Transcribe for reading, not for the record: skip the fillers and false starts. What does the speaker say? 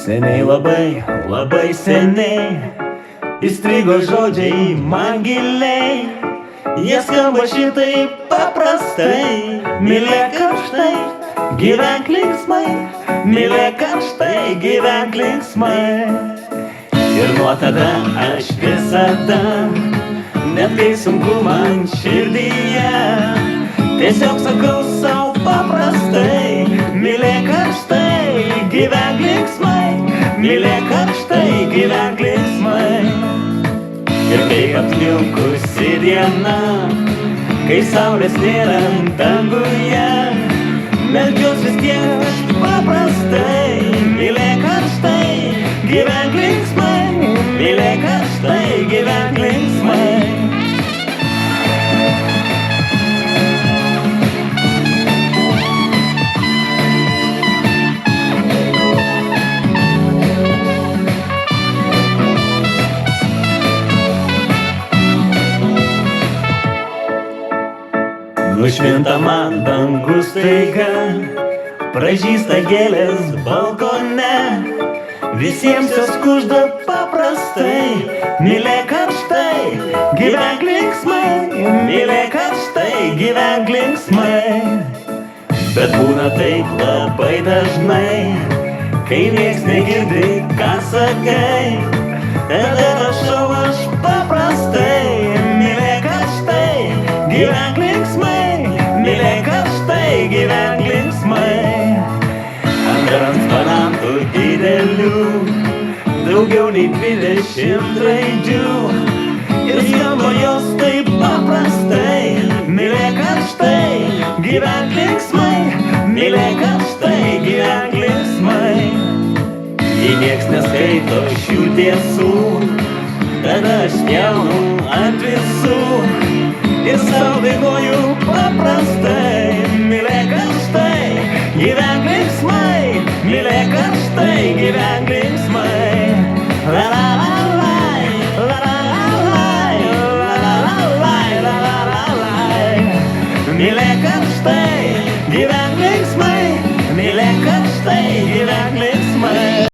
Seniai labai, labai seniai įstrigo žodžiai man giliai. Jie skamba šitaip paprastai: mylėk karštai, gyvenk linksmai, mylėk karštai, gyvenk linksmai. Ir nuo tada aš visada, net kai sunku man širdyje, tiesiog sakau sau paprastai: mylėk karštai, gyvenk linksmai, mylėk karštai, gyvenk linksmai. Ir kai apniukusi diena, kai saulės nėra danguje, meldžiuos vis tiek aš paprastai: mylėk karštai, gyvenk linksmai, mylėk karštai, gyvenk linksmai. Nušvinta man dangus staiga, pražysta gėlės balkone, visiems jos kužda paprastai: mylėk karštai, gyvenk linksmai, mylėk karštai, gyvenk linksmai. Bet būna taip labai dažnai, kai nieks negirdi, ką sakai, tada rašau aš paprastai: mylėk karštai, gyvenk linksmai, mylėk karštai, gyvenk linksmai. Ant transparantų didelių, daugiau nei 20 raidžių, ir skamba jos taip paprastai: mylėk karštai, gyvenk linksmai, mylėk karštai, gyvenk linksmai. Jei nieks neskaito šių tiesų, tada aš jaunu ant visų ir sau dainuoju paprastai: mylėk karštai, gyvenk linksmai, mylėk karštai, gyvenk linksmai.